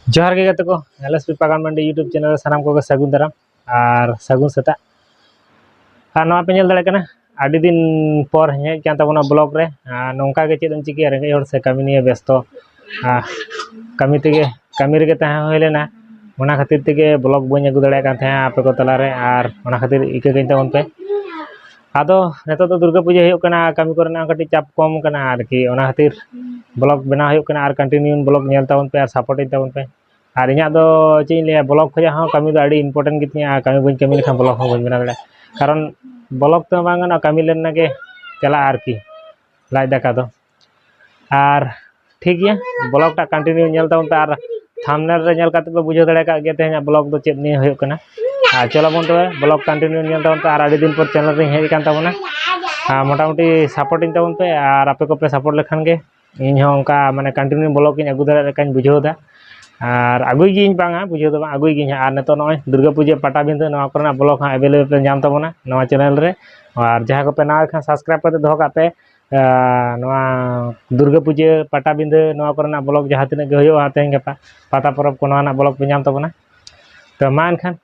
जोहार गे गाते को एलएसपी पागान मंडी यूट्यूब चैनल सानाम को सागुन दाराम और सागुन सेता और नवा पे नेल दाड़े कना आडी दिन पर हेज कान ताबोना ब्लॉग रे नोंका गे चेदम चिकी रेंगे हर से कमी निये व्यस्त कमी रेगे तहां होय लेना ओना खातिर तेगे ब्लॉग बኝ अगु दाड़े कान तहां आपे को तला रे और ओना खातिर इके गइन ताबोन पे आदो नेतो तो दुर्गा पूजा होय कना कमी करना कटी चाप कम कना आरकी ओना खातिर ब्लॉग बना होय कना और कंटिन्यू ब्लॉग नेल ताबोन पे और सपोर्ट ताबोन पे और इना दो चे लिया ब्लॉग खजा हाँ कमी दो आड़ी इम्पोर्टेंट गितिया कमी बñ कमी लेखा ब्लॉग हाँ बñ बना दाड़े कारण ब्लॉग तो बांगना कमी लेना के चला आरकी लाइक दाका दो और ठीक गया ब्लॉग टा कंटिन्यू नेल ताबोन पे और थंबनेल रे नेल काते पे बुझाव दाड़े का गे तेहना ब्लॉग दो चेद निये होय कना चलो बन तो ब्लॉग कंटिन्यू नेल ताबोन पे और आड़ी दिन पर चैनल रे हेज कान ताबोना मोटामुटी सपोर्ट इन ताबोन पे और आपे को पे सपोर्ट लेखान गे इन हो उनका माने कंटिन्यू ब्लॉग इन अगु दाड़े लेकान बुझाव दा और आगुई गी बांगा बुझे तो आगुई गी और नेतो नय दुर्गा पूजा पाटा बिंदु नवा करना ब्लॉग हाँ अवेलेबल पे नाम ताबोना नवा चैनल रे और जहां को पे ना खान सब्सक्राइब करते दोह का पे नवा दुर्गा पूजा पाटा बिंदु नवा करना ब्लॉग जहां तिने गे होयो तेन गपा पाता परब को नवा ब्लॉग पे नाम ताबोना तो मा एनखान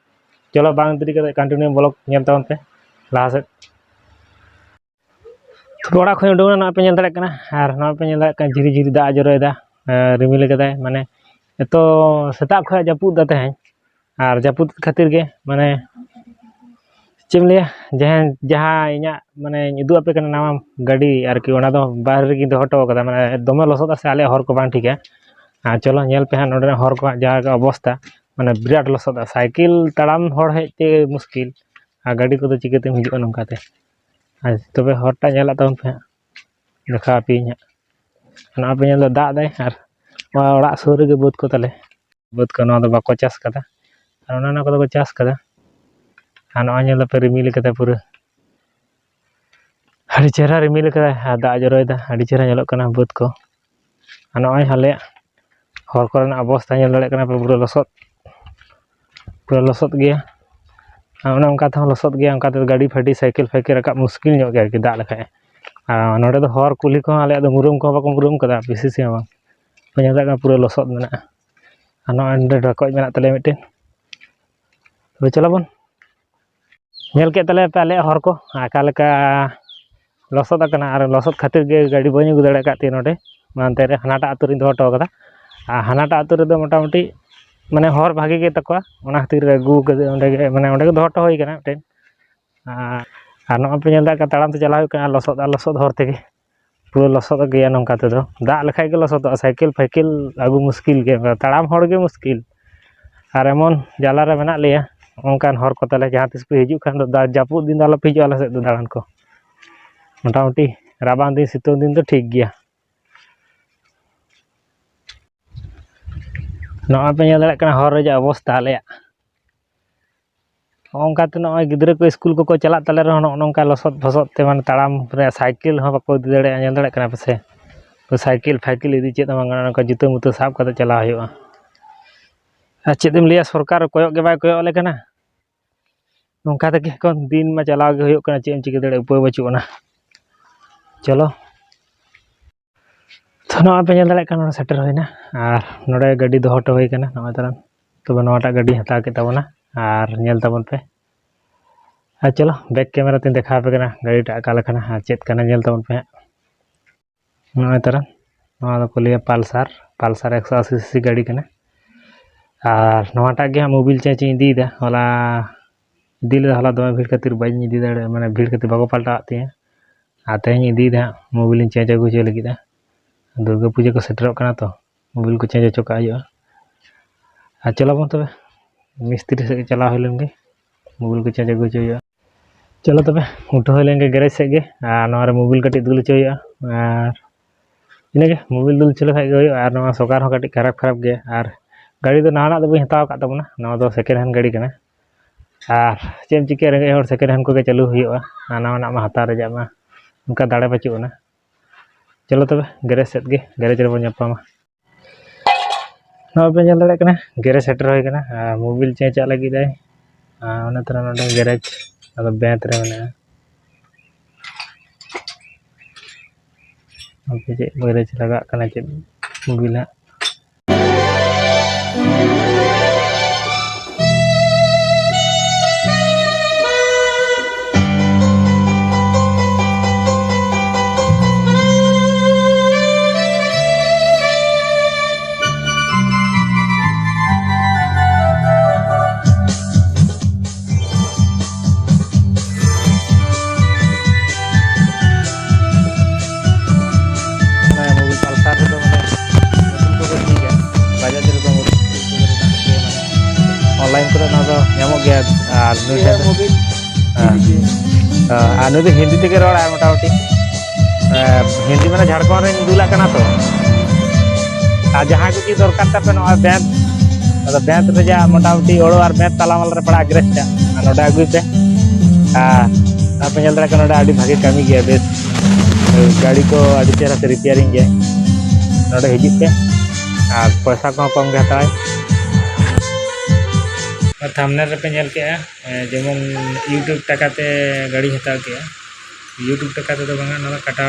चलो बांग देरी करते कंटिन्यू ब्लॉग नेल ताबोन पे लाहा से ओड़ा खय उडुंगना नवा पे नेल दाड़े कना और नवा पे नेल दाड़े कना झिरी झिरी दा जरोयदा रिमिल कदाय माने तो सेता खय जापुद दा तेहन और जापुद खातिर के माने चेम लिया जहां इना माने इदु आपे कना नामा गाड़ी आरकी ओना दो बाहर रे दो हटो कदा माने दमे लसोदा से आले हर को बांग ठीक है चलो नेल पे नोडे हर को जहां अवस्था माने बिराट लसोदा साइकिल तड़ाम हर हेते मुश्किल आ गाड़ी को तो चिकेते हिजुआ नंकाते तबे हरटा नेला ताउन पे देखा पिया ना पे नेल दा दाय और ओड़ा सुर रे बुद को तले बुद को ना बाको चास कदा और ओना को चास कदा और ना नेल पे रिमिल कदा पूरा हरी चेहरा रिमिल कदा दा जरोयदा हरी चेहरा नेलो कना बुद को और ना हाले हर करना अवस्था नेल दाड़े कना पूरा लसोद गया और उनका तो लसोद गया उनका तो गाड़ी फाटी साइकिल फाइकिल रका मुश्किल ᱧᱚᱜ गया कि दा लखाय नोडे दो हर कुली को आले दो मुरुम को बाको मुरुम कदा पीसीसी मा पेंदा पूरा लसोद मेना और नोडे रको मेना तले मिटे तो चलो बन नेल के तले पे आले हर को आका लेका लसोद कना और लसोद खातिर गे गाड़ी बñ अगु दाड़े काती नोडे मानते रे हनाटा आतु रे दो हटो कदा हनाटा आतु रे दो मोटामुटी माने हर भागी गे तकवा ओना खातिर अगु कदे ओंडे गे माने ओंडे गे दो हटो होई कना मिटे और नो पे नेल दा का ताड़ाम ते चला होय कना लसोद हर तेगे पूरा लसोद गया नंका ते दो दा लेखाय गे लसोद साइकिल फाइकिल अगु मुश्किल गे ताड़ाम हर गे मुश्किल और एमन जाला रे मेना लिया ओंकान हर को तले जहां तिस पे हिजु खान दो जापुद दिन दाला पे हिजु आला से दो दाड़ान को मोटामुटी राबांग दिन सितुंग दिन तो ठीक गया नवा पे नेल दाड़े कना हर रे अवस्था आले ओंका ते नय गिद्रा को स्कूल को चला तले रे नोंका लसोद फसोद ते माने ताड़ाम रे साइकिल हो बाको इदी दाड़े नेल दाड़े कना पे तो साइकिल फाइकिल इदी चेत बांगना नोंका जुता मुता साब कते चला हुआ चेदम लिया सरकार कोयक के बाय कोयक ले कना नोंका ते कोन दिन मा चलाव गे होय कना चेम चिके दाड़े उपाय बचुना चलो तो नवा पे नेल दाड़े कना सेटर होइना और नोडे गाड़ी दो हटो होय कना नवा तरन तो नवाटा गाड़ी हता के ताबोना और नेल ताबोन पे चलो बैक कैमरा तीन देखा पे कना गाड़ी टा का लखना चेत कना नेल ताबोन पे नवा तरन नवा को लिया पल्सर 180 सीसी गाड़ी कना और नवाटा गे मोबाइल चेंज इदी दा होला दिल होला दमे भीड़ खातिर बाइन इदी दाड़े माने भीड़ खातिर बाको पलटा आती आते इदी दा मोबाइल चेंज अगु चे लगी दा दुर्गा पूजा को सेटरो कना तो मोबाइल को चेंज चोका हुआ चलो बन तबे मिस्त्री से चला हो लेंगे मोबाइल को चेंज अगु चे चलो तबे उठो हो लेंगे गैरेज से गे और मोबाइल कटी दुल चे और इनके मोबाइल दुल चले खाई और सकार कटी खराब गया और गाड़ी तो नहाना तो बी हताव का तबना नवा दो सेकेंड हैंड गाड़ी कना और चेम चिके रेंगे हर सेकेंड हैंड को चालू हुआ नवा मा हता रेजा मा उनका दाड़े बचुना चलो तबे गैरेज सेट गे गैरेज रे बन जापामा नवा पे नेल दाड़े कना गैरेज सेटर होय कना मोबाइल चेंज लगी दाय ओना तरह नोडे गैरेज अदो बेंत रे मने अबे जे गैरेज लगा कना चे मोबाइल लाइन को नामक गया और नुई हिंदी तक रोड़ा मोटामुटी हिंदी मैंने झाड़खंड में दुला तो और जहाँ को दरकार तपे नॉय बैंत बैंत रजा मोटामुटी ओड़ो और बैंत तालामाल रे पड़ा ग्रेसटा नोडा अगुई पे आप नल दाड़ा नोडा आड़ी भागे कमी गया बेस गाड़ी को आड़ी चेहरा से रिपेयरिंग गया नोडे हिजित पे और पैसा को कम के हताय थंबनेल रे पे नेल के जेमन यूट्यूब टकाते गाड़ी हताव के यूट्यूब टकाते तो बांगा ना कटा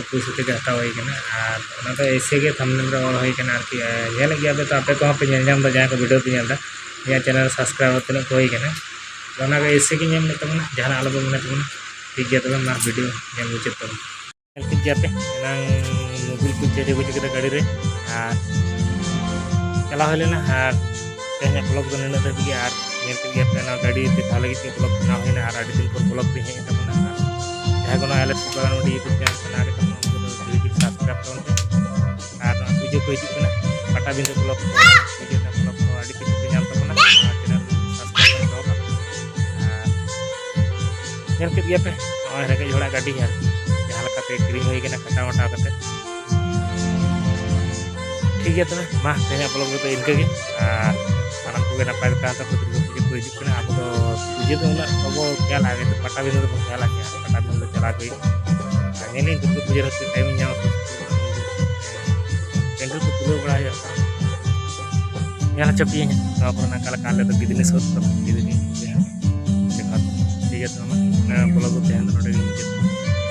पैसा ते हताव होई कना और ओना तो ऐसे के थंबनेल रे ऑल होई कना आरकी नेल गया बे तो आपे को पे नेल जाम दा जहां को वीडियो पे नेल दा या चैनल सब्सक्राइब तने को होई कना ओना के ऐसे के नेम ने तमना जहां आलो बमना तमना ठीक गया तबे मार वीडियो नेल मुचे तो नेल के गया पे एनांग मोबाइल को चेरे बुझ के गाड़ी रे और चला होलेना और तेने ब्लॉग तो नेना तबी और नेल के गया पे ना गाड़ी ते थाले के ब्लॉग बना होइना और आडी दिन पर ब्लॉग पे हे तमना जहां को ना एलएस बागान में यूट्यूब चैनल बना के तमना को सब्सक्राइब करो और वीडियो को हिजु कना पटा बिंदु ब्लॉग वीडियो ता ब्लॉग को आडी किछु पे नाम तमना चैनल सब्सक्राइब करो नेल के गया पे और रेगे जोड़ा गाड़ी यार जहां लकाते क्रीम होई केना कटा वटा करते ठीक है तबे मा तेना ब्लॉग तो इनके के सामान को नपाय का तो दुर्गा पूजा को हिजु कना अब तो पूजा तो ना अब क्या लागे तो पटा बिंदु तो क्या लागे पटा बिंदु चला गई नेने दुर्गा पूजा रे टाइम न्याव पेंडल को तुलो बड़ा है यहाँ चपिए ना पर ना काला काले तो बिजनेस होता बिजनेस देखा ठीक है तो मैं ब्लॉग को ध्यान नोडे